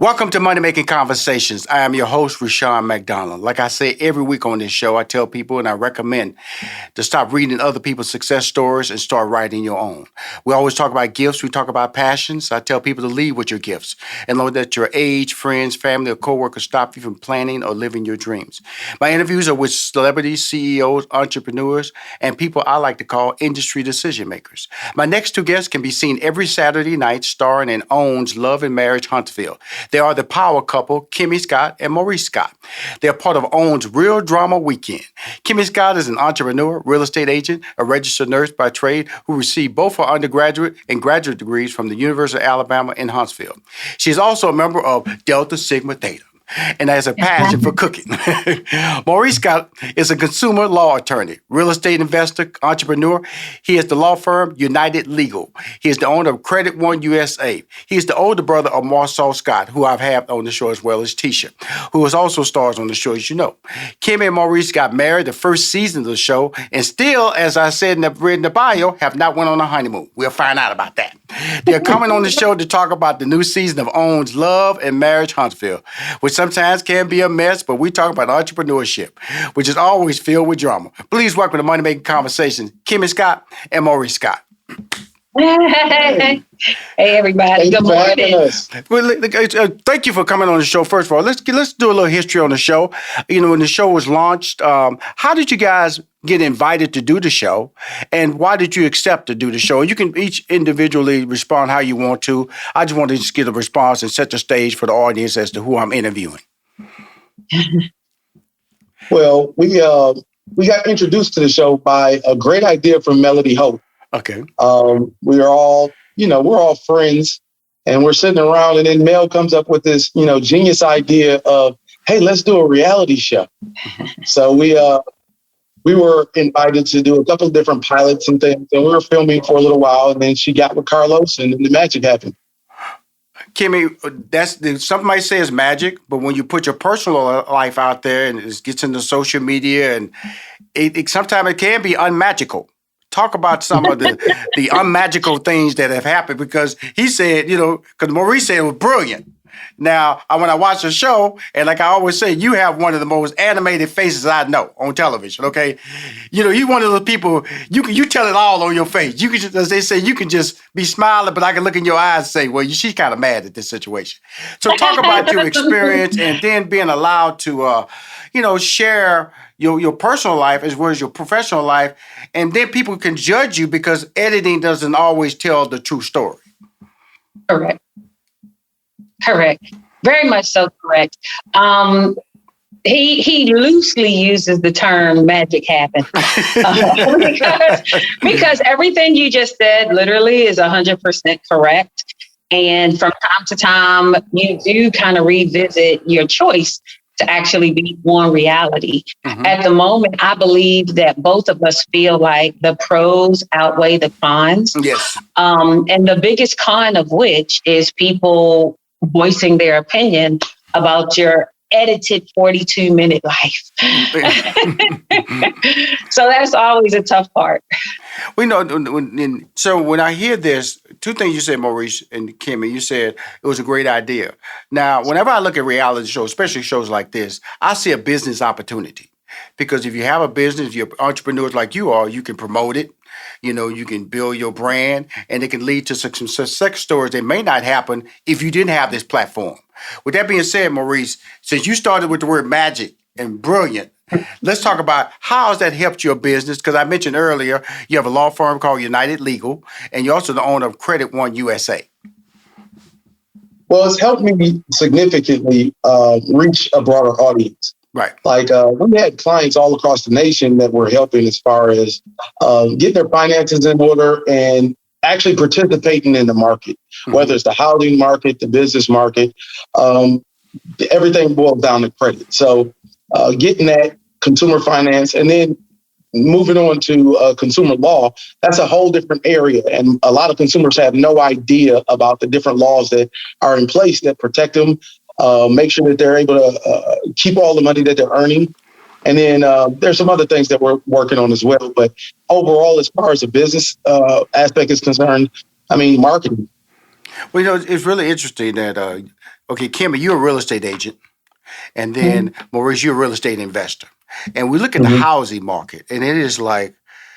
Welcome to Money Making Conversations. I am your host, Rushion McDonald. Like I say every week on this show, I tell people and I recommend to stop reading other people's success stories and start writing your own. We always talk about gifts. We talk about passions. I tell people to lead with your gifts and know that your age, friends, family, or coworkers stop you from planning or living your dreams. My interviews are with celebrities, CEOs, entrepreneurs, and people I like to call industry decision makers. My next two guests can be seen every Saturday night starring in OWN's Love and Marriage Huntsville. They are the power couple, Kimmi Scott and Maurice Scott. They are part of OWN's Real Drama Weekend. Kimmi Scott is an entrepreneur, real estate agent, a registered nurse by trade who received both her undergraduate and graduate degrees from the University of Alabama in Huntsville. She is also a member of Delta Sigma Theta and has a passion for cooking. Maurice Scott is a consumer law attorney, real estate investor, entrepreneur. He is the law firm United Legal. He is the owner of Credit One USA. He is the older brother of Marcel Scott, who I've had on the show as well as Tisha, who is also stars on the show, as you know. Kimmi and Maurice got married the first season of the show, and still, as I said in the bio, have not went on a honeymoon. We'll find out about that. They're coming on the show to talk about the new season of OWN's Love and Marriage Huntsville, which sometimes can be a mess, but we talk about entrepreneurship, which is always filled with drama. Please welcome to Money Making Conversations, Kimmi Scott and Maurice Scott. Hey, everybody. Good morning. Well, thank you for coming on the show. First of all, let's do a little history on the show. You know, when the show was launched, how did you guys get invited to do the show, and why did you accept to do the show? You can each individually respond how you want to. I just want to just get a response and set the stage for the audience as to who I'm interviewing. Well, we got introduced to the show by a great idea from Melody Hope. Okay. We're all friends, and we're sitting around, and then Mel comes up with this, genius idea of, hey, let's do a reality show. So we were invited to do a couple of different pilots and things, and we were filming for a little while, and then she got with Carlos, and then the magic happened. Kimmi, some might say it's magic, but when you put your personal life out there and it gets into social media, and sometimes it can be unmagical. Talk about some of the unmagical things that have happened, because he said, because Maurice said it was brilliant. Now, when I watch the show, and like I always say, you have one of the most animated faces I know on television, okay? You're one of those people, you tell it all on your face. You can just, as they say, you can just be smiling, but I can look in your eyes and say, well, she's kind of mad at this situation. So talk about your experience and then being allowed to, share your personal life as well as your professional life. And then people can judge you because editing doesn't always tell the true story. Correct. Very much so correct. He loosely uses the term magic happened because everything you just said literally is 100% correct. And from time to time, you do kind of revisit your choice to actually be on reality. Mm-hmm. At the moment, I believe that both of us feel like the pros outweigh the cons. Yes. And the biggest con of which is people voicing their opinion about your edited 42-minute life. So that's always a tough part. We know. So when I hear this, two things you said, Maurice and Kimmi, you said it was a great idea. Now, whenever I look at reality shows, especially shows like this, I see a business opportunity. Because if you have a business, if you're entrepreneurs like you are, you can promote it. You can build your brand, and it can lead to some success stories that may not happen if you didn't have this platform. With that being said, Maurice, since you started with the word magic and brilliant, let's talk about how has that helped your business? Because I mentioned earlier, you have a law firm called United Legal, and you're also the owner of Credit One USA. Well, it's helped me significantly reach a broader audience. Right. Like we had clients all across the nation that were helping as far as getting their finances in order and actually participating in the market, whether it's the housing market, the business market, everything boils down to credit. So getting that consumer finance and then moving on to consumer law, that's a whole different area. And a lot of consumers have no idea about the different laws that are in place that protect them, make sure that they're able to keep all the money that they're earning. And then there's some other things that we're working on as well. But overall, as far as the business aspect is concerned, marketing. Well, it's really interesting that, okay, Kimmi, you're a real estate agent, and then Maurice, you're a real estate investor. And we look at the Mhm. housing market, and it is like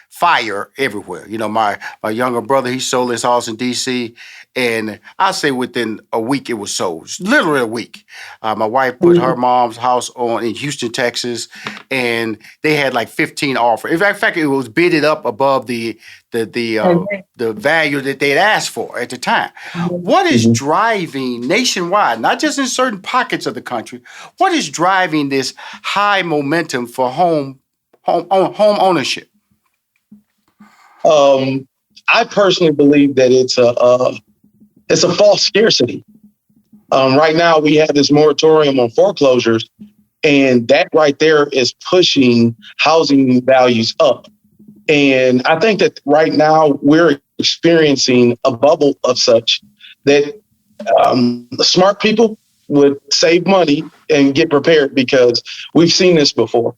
fire everywhere. My younger brother, he sold his house in D.C., and I'll say within a week it was sold. Literally a week. My wife put her mom's house on in Houston, Texas, and they had like 15 offers. In fact, it was bidded up above the value that they'd asked for at the time. What is Mhm. driving nationwide, not just in certain pockets of the country, what is driving this high momentum for home ownership? I personally believe that it's a false scarcity. Right now, we have this moratorium on foreclosures, and that right there is pushing housing values up. And I think that right now we're experiencing a bubble of such that smart people would save money and get prepared because we've seen this before.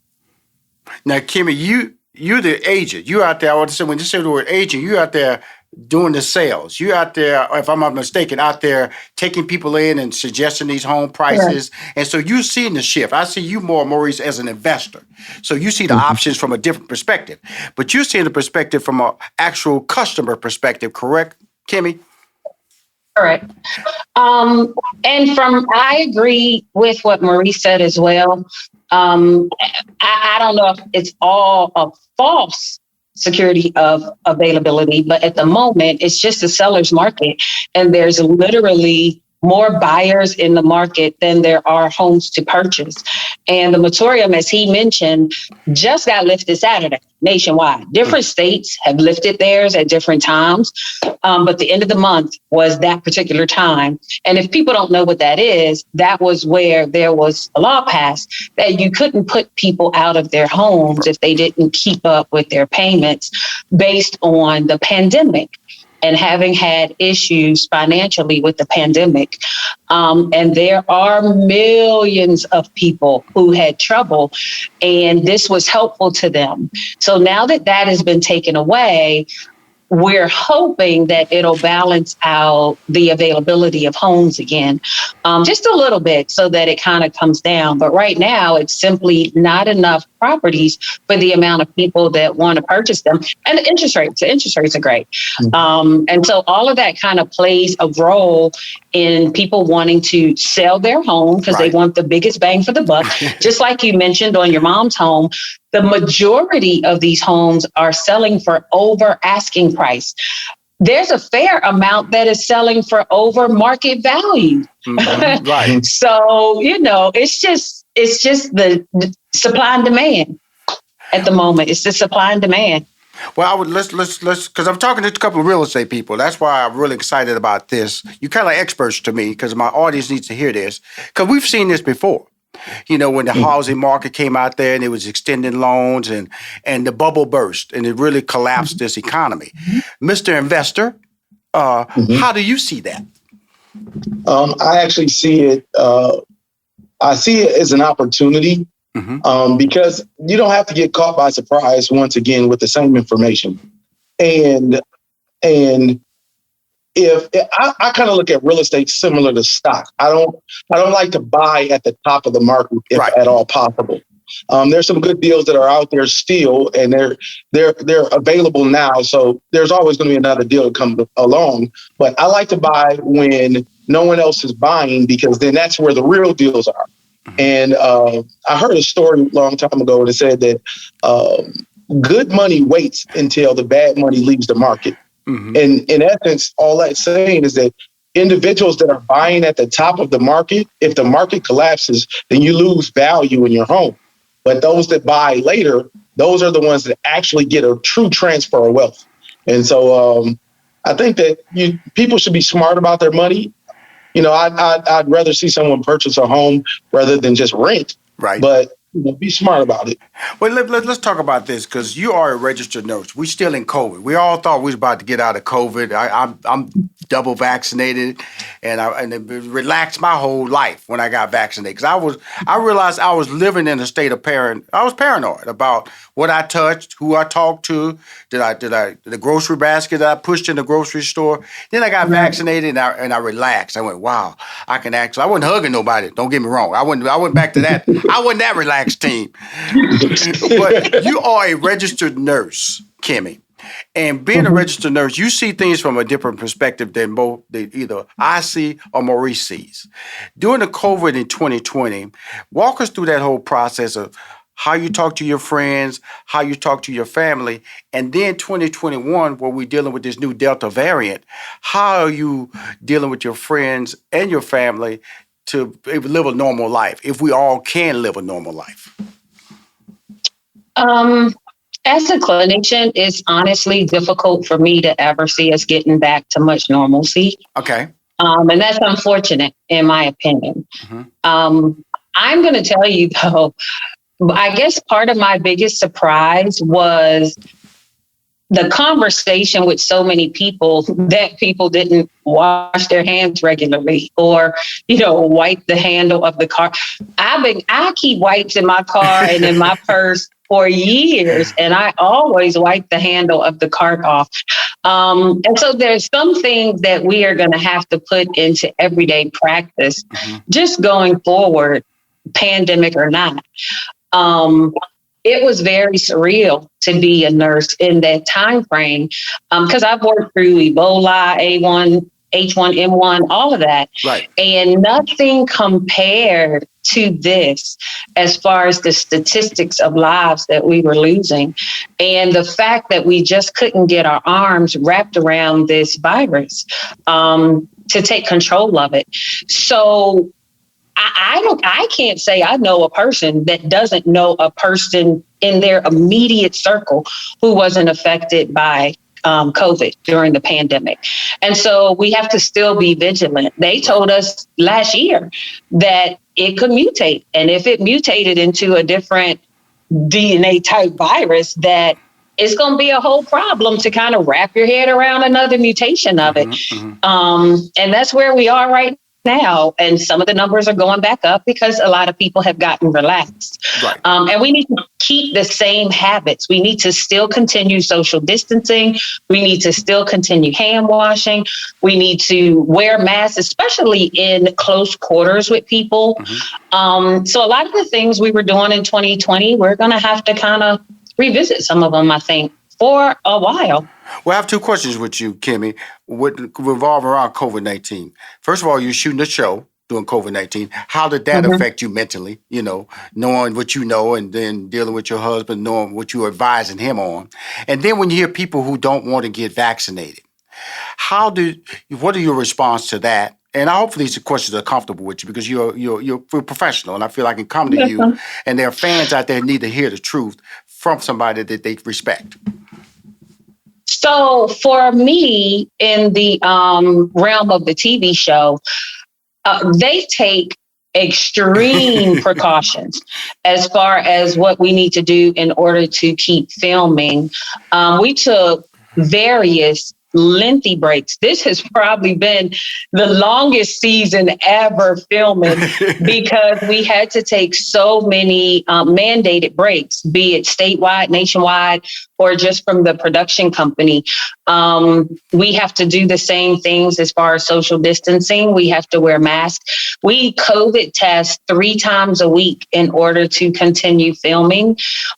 Now, Kimmi, you're the agent. You out there. I want to say when you say the word agent, you out there doing the sales. You out there, if I'm not mistaken, out there taking people in and suggesting these home prices. And so you're seeing the shift. I see you more, Maurice, as an investor. So you see the options from a different perspective. But you're seeing the perspective from an actual customer perspective, correct, Kimmi? Correct. And I agree with what Maurice said as well. I don't know if it's all a false security of availability, but at the moment, it's just a seller's market. And there's literally more buyers in the market than there are homes to purchase. And the moratorium, as he mentioned, just got lifted Saturday nationwide. Different states have lifted theirs at different times, but the end of the month was that particular time. And if people don't know what that is, that was where there was a law passed that you couldn't put people out of their homes if they didn't keep up with their payments based on the pandemic and having had issues financially with the pandemic. And there are millions of people who had trouble, and this was helpful to them. So now that that has been taken away, we're hoping that it'll balance out the availability of homes again, just a little bit so that it kind of comes down. But right now, it's simply not enough properties for the amount of people that want to purchase them. And the interest rates are great. And so all of that kind of plays a role in people wanting to sell their home because they want the biggest bang for the buck. Just like you mentioned on your mom's home, the majority of these homes are selling for over asking price. There's a fair amount that is selling for over market value. Right. So, it's just the supply and demand at the moment. It's the supply and demand. Well, let's because I'm talking to a couple of real estate people. That's why I'm really excited about this. You're kind of like experts to me because my audience needs to hear this because we've seen this before. When the housing market came out there and it was extending loans and the bubble burst and it really collapsed this economy. Mr. Investor, how do you see that? I actually see it. I see it as an opportunity because you don't have to get caught by surprise once again with the same information. And if I kind of look at real estate similar to stock, I don't like to buy at the top of the market if at all possible. There's some good deals that are out there still, and they're available now. So there's always going to be another deal to come along. But I like to buy when no one else is buying because then that's where the real deals are. And I heard a story a long time ago that said that good money waits until the bad money leaves the market. And in essence, all that's saying is that individuals that are buying at the top of the market, if the market collapses, then you lose value in your home. But those that buy later, those are the ones that actually get a true transfer of wealth. And so I think that people should be smart about their money. I'd rather see someone purchase a home rather than just rent. Right. But Be smart about it. Well, let's talk about this because you are a registered nurse. We're still in COVID. We all thought we was about to get out of COVID. I'm double vaccinated, and it relaxed my whole life when I got vaccinated because I realized I was living in a state of I was paranoid about what I touched, who I talked to, the grocery basket that I pushed in the grocery store. Then I got vaccinated and I relaxed. I went, wow, I can actually. I wasn't hugging nobody. Don't get me wrong. I went back to that. I wasn't that relaxed team. But you are a registered nurse, Kimmi. And being a registered nurse, you see things from a different perspective than either I see or Maurice sees. During the COVID in 2020, walk us through that whole process of how you talk to your friends, how you talk to your family, and then 2021, where we're dealing with this new Delta variant, how are you dealing with your friends and your family to live a normal life, if we all can live a normal life? As a clinician, it's honestly difficult for me to ever see us getting back to much normalcy. Okay. And that's unfortunate, in my opinion. I'm going to tell you, though, I guess part of my biggest surprise was the conversation with so many people that people didn't wash their hands regularly or, wipe the handle of the car. I keep wipes in my car and in my purse for years, and I always wipe the handle of the cart off. And so there's some things that we are going to have to put into everyday practice, just going forward, pandemic or not. It was very surreal to be a nurse in that time frame because I've worked through Ebola, H1N1, all of that. Right. And nothing compared to this as far as the statistics of lives that we were losing and the fact that we just couldn't get our arms wrapped around this virus to take control of it. So I can't say I know a person that doesn't know a person in their immediate circle who wasn't affected by COVID during the pandemic. And so we have to still be vigilant. They told us last year that it could mutate. And if it mutated into a different DNA type virus, that it's going to be a whole problem to kind of wrap your head around another mutation of it. And that's where we are right now. And some of the numbers are going back up because a lot of people have gotten relaxed. Right. And we need to keep the same habits. We need to still continue social distancing. We need to still continue hand washing. We need to wear masks, especially in close quarters with people. So a lot of the things we were doing in 2020, we're going to have to kind of revisit some of them, I think, for a while. Well, I have two questions with you, Kimmi, revolve around COVID-19. First of all, you're shooting a show during COVID-19. How did that affect you mentally, knowing what you know and then dealing with your husband, knowing what you're advising him on? And then when you hear people who don't want to get vaccinated, what are your response to that? And hopefully these questions are comfortable with you because you're a professional, and I feel I can come to you, and there are fans out there who need to hear the truth from somebody that they respect. So for me, in the realm of the TV show, they take extreme precautions as far as what we need to do in order to keep filming. We took various lengthy breaks. This has probably been the longest season ever filming because we had to take so many mandated breaks, be it statewide, nationwide, or just from the production company. We have to do the same things as far as social distancing. We have to wear masks. We COVID test 3 times a week in order to continue filming.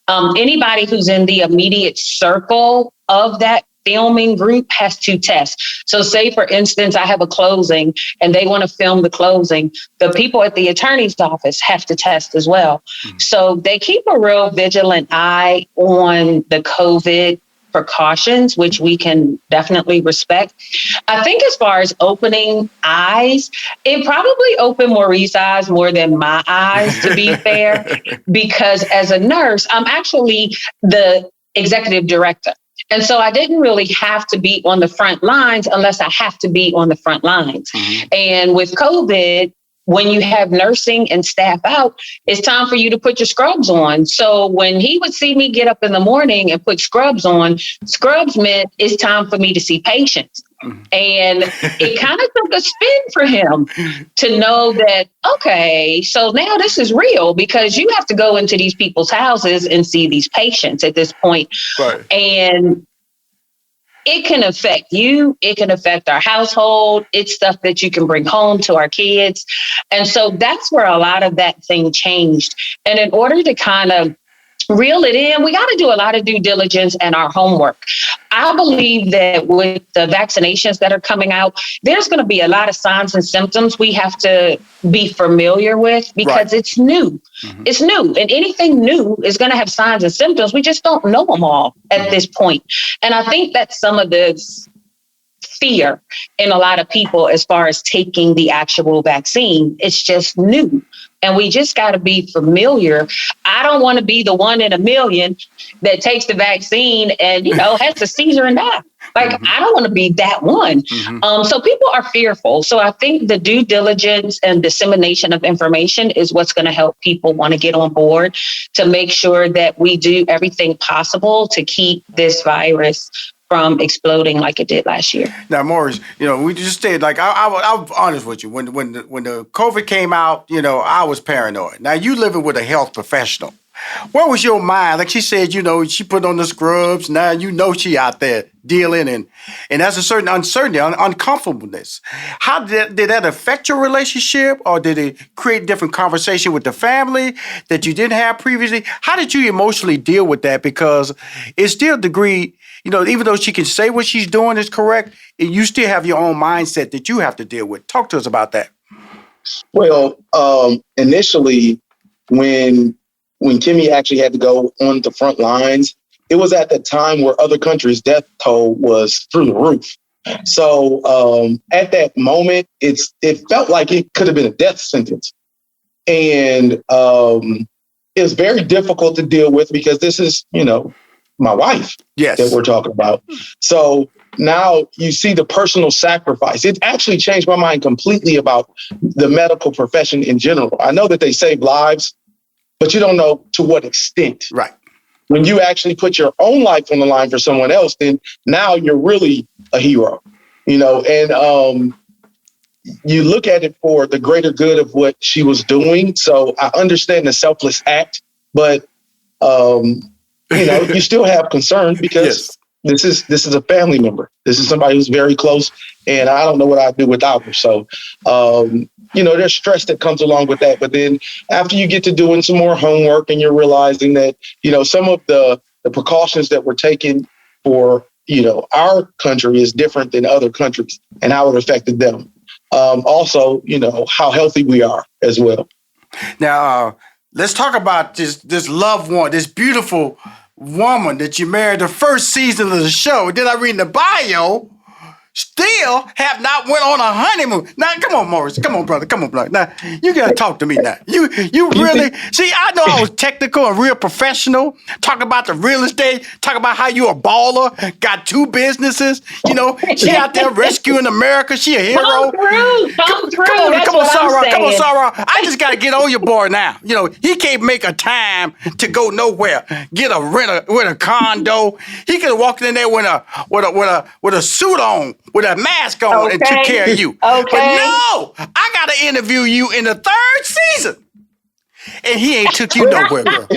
Anybody who's in the immediate circle of that filming group has to test. So say, for instance, I have a closing and they want to film the closing. The people at the attorney's office have to test as well. So they keep a real vigilant eye on the COVID precautions, which we can definitely respect. I think as far as opening eyes, it probably opened Maurice's eyes more than my eyes, to be fair, because as a nurse, I'm actually the executive director. And so I didn't really have to be on the front lines unless I have to be on the front lines. And with COVID, when you have nursing and staff out, it's time for you to put your scrubs on. So when he would see me get up in the morning and put scrubs on, scrubs meant it's time for me to see patients. And it kind of took a spin for him to know that, okay, so now this is real, because you have to go into these people's houses and see these patients at this point. Right. And it can affect you. It can affect our household. It's stuff that you can bring home to our kids. And so that's where a lot of that thing changed. And in order to kind of reel it in, we got to do a lot of due diligence and our homework. I believe that with the vaccinations that are coming out, there's going to be a lot of signs and symptoms we have to be familiar with, because it's new. It's new. And anything new is going to have signs and symptoms. We just don't know them all at this point. And I think that's some of this fear in a lot of people as far as taking the actual vaccine. It's just new. And we just got to be familiar. I don't want to be the one in a million that takes the vaccine and, has a seizure and die. Like, I don't want to be that one. So people are fearful. So I think the due diligence and dissemination of information is what's going to help people want to get on board to make sure that we do everything possible to keep this virus from exploding like it did last year. Now, Maurice, we just stayed like I'm honest with you. When the COVID came out, I was paranoid. Now you living with a health professional. What was your mind? Like she said, she put on the scrubs. Now she out there dealing, and there's a certain uncertainty, uncomfortableness. How did that affect your relationship, or did it create different conversation with the family that you didn't have previously? How did you emotionally deal with that? Because it's still a degree. Even though she can say what she's doing is correct, you still have your own mindset that you have to deal with. Talk to us about that. Well, initially, when Kimmi actually had to go on the front lines, it was at the time where other countries' death toll was through the roof. So at that moment, it felt like it could have been a death sentence. And it was very difficult to deal with, because this is, my wife that we're talking about. So now you see the personal sacrifice. It actually changed my mind completely about the medical profession in general. I know that they save lives, but you don't know to what extent. Right. When you actually put your own life on the line for someone else, then now you're really a hero, and you look at it for the greater good of what she was doing. So I understand the selfless act, but you still have concern, because this is a family member. This is somebody who's very close, and I don't know what I'd do without her. So, there's stress that comes along with that. But then after you get to doing some more homework and you're realizing that, some of the precautions that were taken for, our country is different than other countries, and how it affected them. Also, how healthy we are as well. Now, let's talk about this loved one, this beautiful woman that you married the first season of the show. Then I read in the bio, still have not went on a honeymoon. Now, come on, Maurice. Come on, brother. Come on, brother. Now, you got to talk to me now. You really... See, I know I was technical and real professional. Talk about the real estate. Talk about how you a baller. Got 2 businesses. She out there rescuing America. She a hero. Come through. Come on, Sarah. I just got to get on your board now. He can't make a time to go nowhere. Get a condo. He could have walked in there with a suit on, with a mask on, and took care of you. Okay. But no, I got to interview you in the 3rd season. And he ain't took you nowhere, girl.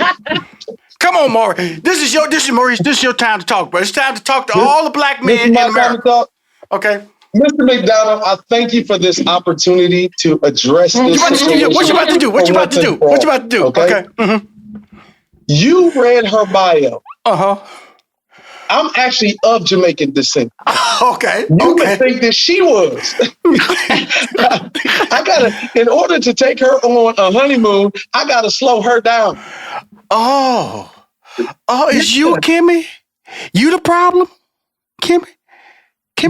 Come on, Maurice. This is Maurice. This is your time to talk, bro. It's time to talk to all the black men in America. Okay. Mr. McDonald, I thank you for this opportunity to address this situation. What you about to do? What you about to do? Okay. You read her bio. Uh-huh. I'm actually of Jamaican descent. Okay. You would think that she was. In order to take her on a honeymoon, I gotta slow her down. Oh, is you Kimmi? You the problem, Kimmi?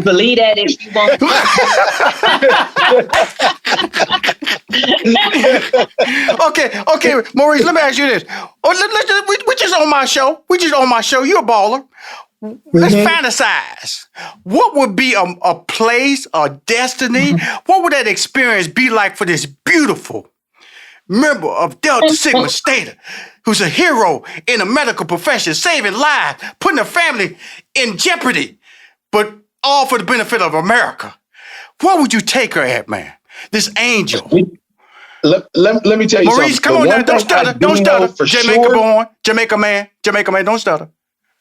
Believe that if you want. Okay, Maurice, let me ask you this. We just on my show. You're a baller. let's fantasize. What would be a place, a destiny? What would that experience be like for this beautiful member of Delta Sigma Theta, who's a hero in the medical profession, saving lives, putting a family in jeopardy, but all for the benefit of America? What would you take her at, man? This angel. Let me tell you Maurice, something. come on now. Don't stutter. Don't stutter. Jamaica sure, born. Jamaica man. Don't stutter.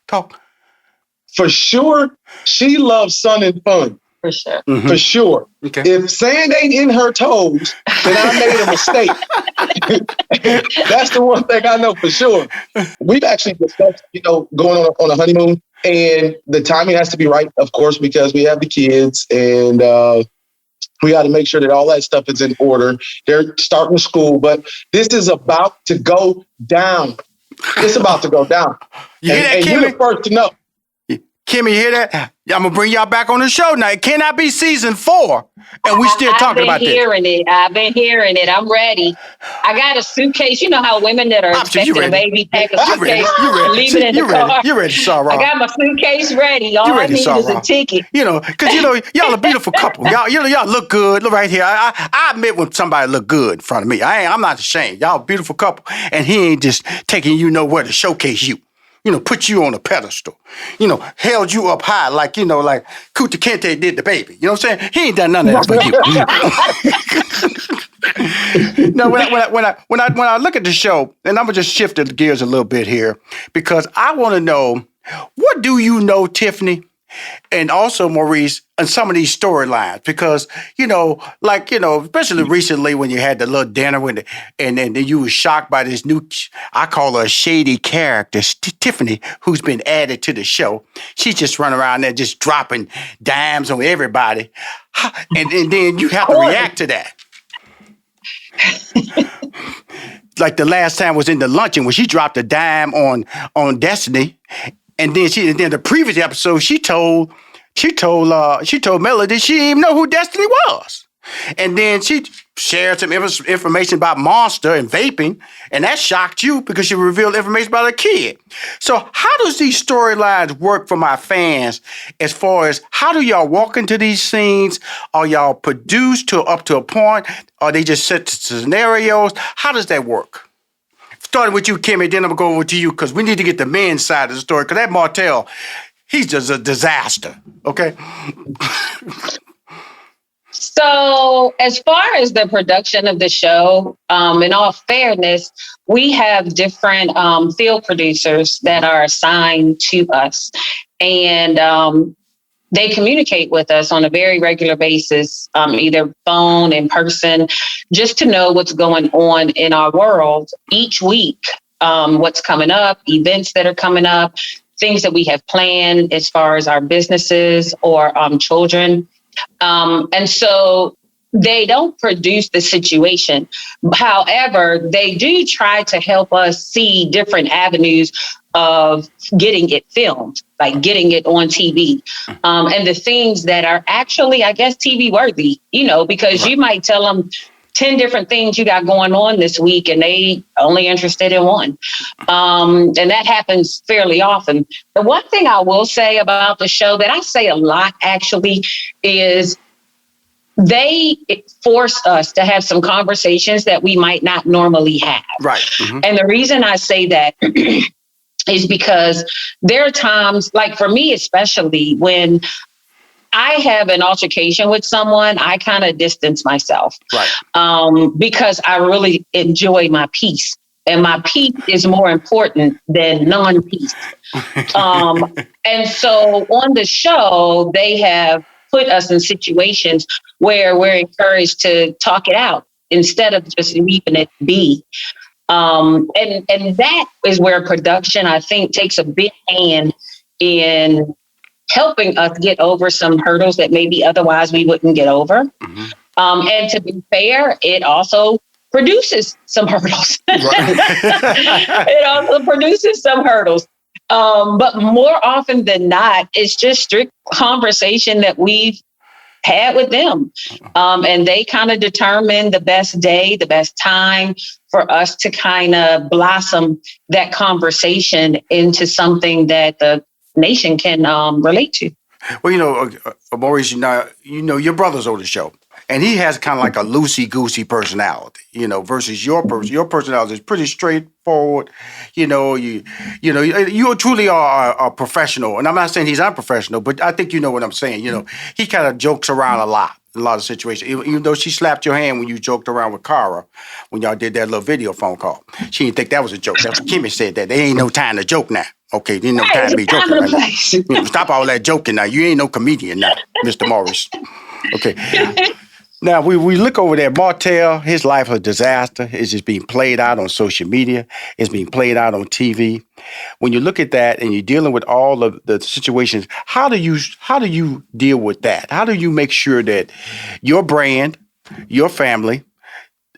Talk. For sure, she loves sun and fun. For sure. Mm-hmm. For sure. Okay. If sand ain't in her toes, then I made a mistake. That's the one thing I know for sure. We've actually discussed, going on a honeymoon, and the timing has to be right, of course, because we have the kids, and we got to make sure that all that stuff is in order. They're starting school, but this is about to go down. It's about to go down. You hear that, and Kimmi? you're the first to know. Kimmi, you hear that? I'm going to bring y'all back on the show now. It cannot be season 4, and we still talking about this. I've been hearing it. I'm ready. I got a suitcase. You know how women that are expecting a baby pack a suitcase and leave it in the car. You ready, Sarah? I got my suitcase ready. All I need is a ticket. Because y'all a beautiful couple. Y'all look good. Look right here. I admit when somebody look good in front of me. I'm not ashamed. Y'all a beautiful couple, and he ain't just taking you nowhere to showcase you. Put you on a pedestal. Held you up high like Kuta Kente did the baby. You know what I'm saying? He ain't done none of that for you. Now, when I look at the show, and I'm gonna just shift the gears a little bit here, because I want to know, what do you know, Tiffany, and also Maurice, and some of these storylines? Because especially recently when you had the little dinner and then you were shocked by this new, I call her a shady character, Tiffany, who's been added to the show. She's just running around there just dropping dimes on everybody, and then you have to react to that. Like the last time was in the luncheon when she dropped a dime on Destiny, and then the previous episode she told Melody she didn't even know who Destiny was. And then she shared some information about Monster and vaping, and that shocked you because she revealed information about a kid. So how does these storylines work for my fans as far as how do y'all walk into these scenes? Are y'all produced up to a point? Are they just set scenarios? How does that work? Starting with you, Kimmi, then I'm going to go over to you because we need to get the men's side of the story because that Martell, he's just a disaster, okay? So as far as the production of the show, in all fairness, we have different field producers that are assigned to us. And they communicate with us on a very regular basis, either phone, in person, just to know what's going on in our world each week, what's coming up, events that are coming up, things that we have planned as far as our businesses or children. And so they don't produce the situation. However, they do try to help us see different avenues of getting it filmed, like getting it on TV, and the things that are actually, I guess, TV worthy, because you might tell them 10 different things you got going on this week and they only interested in one. And that happens fairly often. The one thing I will say about the show that I say a lot actually is they force us to have some conversations that we might not normally have. Right. Mm-hmm. And the reason I say that is because there are times, like for me especially, when I have an altercation with someone, I kind of distance myself, right? Because I really enjoy my peace, and my peace is more important than non-peace. And so on the show, they have put us in situations where we're encouraged to talk it out instead of just leaving it be. And that is where production, I think, takes a big hand in helping us get over some hurdles that maybe otherwise we wouldn't get over. Mm-hmm. And to be fair, it also produces some hurdles. It also produces some hurdles. But more often than not, it's just strict conversation that we've had with them. And they kind of determine the best day, the best time for us to kind of blossom that conversation into something that the nation can relate to. Well, Maurice, your brother's on the show, and he has kind of like a loosey-goosey personality, versus your person. Your personality is pretty straightforward. You truly are a professional, and I'm not saying he's unprofessional, but I think you know what I'm saying. He kind of jokes around a lot. In a lot of situations, even though she slapped your hand when you joked around with Cara when y'all did that little video phone call. She didn't think that was a joke. That's what Kimmi said, that there ain't no time to joke now. Okay, there ain't no time to be joking right now. Stop all that joking now. You ain't no comedian now, Mr. Maurice. Okay. Now, we look over there. Martell, his life is a disaster. It's just being played out on social media. It's being played out on TV. When you look at that and you're dealing with all of the situations, how do you deal with that? How do you make sure that your brand, your family,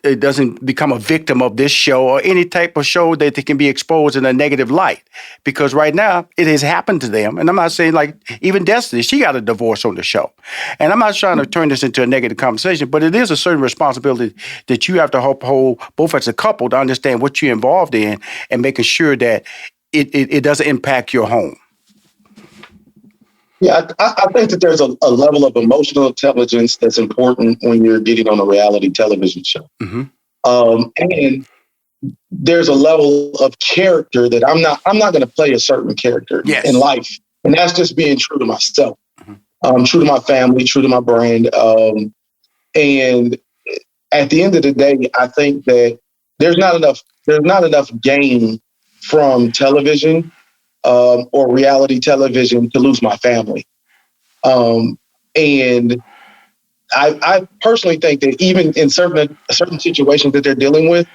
it doesn't become a victim of this show or any type of show that they can be exposed in a negative light? Because right now it has happened to them. And I'm not saying, like, even Destiny, she got a divorce on the show. And I'm not trying to turn this into a negative conversation, but it is a certain responsibility that you have to hold both as a couple to understand what you're involved in and making sure that it doesn't impact your home. Yeah, I think that there's a level of emotional intelligence that's important when you're getting on a reality television show. Mm-hmm. And there's a level of character that I'm not going to play a certain character in life. And that's just being true to myself, true to my family, true to my brand. And at the end of the day, I think that there's not enough gain from television or reality television to lose my family. And I personally think that even in certain situations that they're dealing with,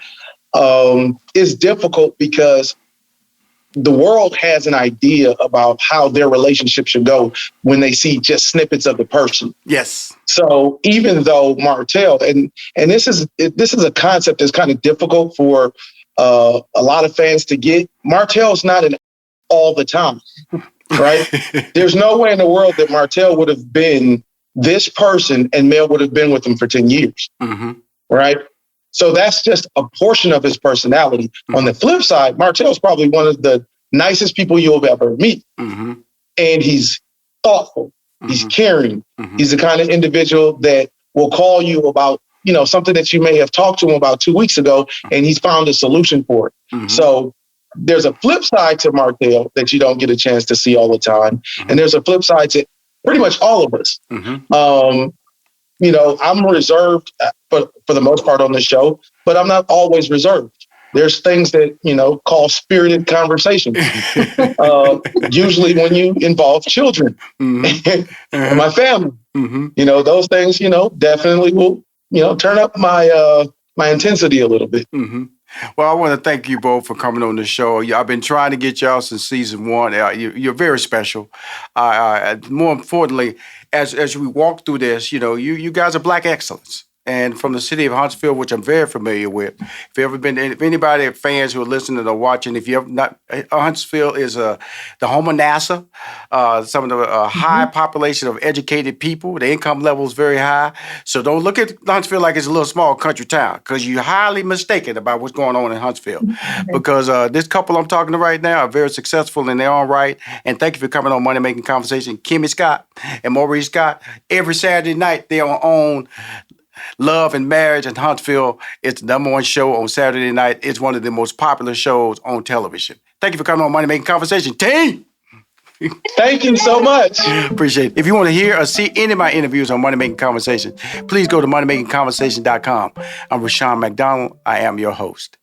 is difficult because the world has an idea about how their relationship should go when they see just snippets of the person. Yes. So even though Martell, and this is a concept that's kind of difficult for a lot of fans to get, Martell's not an all the time, right? There's no way in the world that Martell would have been this person and Mel would have been with him for 10 years, right? So that's just a portion of his personality. On the flip side, Martell's probably one of the nicest people you'll ever meet. And he's thoughtful, he's caring, he's the kind of individual that will call you about, something that you may have talked to him about 2 weeks ago, and he's found a solution for it. So there's a flip side to Martell that you don't get a chance to see all the time. And there's a flip side to pretty much all of us. I'm reserved for the most part on the show, but I'm not always reserved. There's things that, call spirited conversations. Usually when you involve children and my family, those things, definitely will, turn up my intensity a little bit. Well, I want to thank you both for coming on the show. I've been trying to get y'all since season 1. You're very special. More importantly, as we walk through this, you guys are Black excellence. And from the city of Huntsville, which I'm very familiar with. If anybody, fans who are listening or watching, if you have not, Huntsville is the home of NASA. Some of the high population of educated people. The income level is very high. So don't look at Huntsville like it's a little small country town, because you're highly mistaken about what's going on in Huntsville. Because this couple I'm talking to right now are very successful in their own right. And thank you for coming on Money Making Conversation. Kimmi Scott and Maurice Scott. Every Saturday night, they're on Love and Marriage in Huntsville. It's the #1 show on Saturday night. It's one of the most popular shows on television. Thank you for coming on Money Making Conversation, team. Thank you so much. Appreciate it. If you want to hear or see any of my interviews on Money Making Conversation, please go to moneymakingconversation.com. I'm Rushion McDonald. I am your host.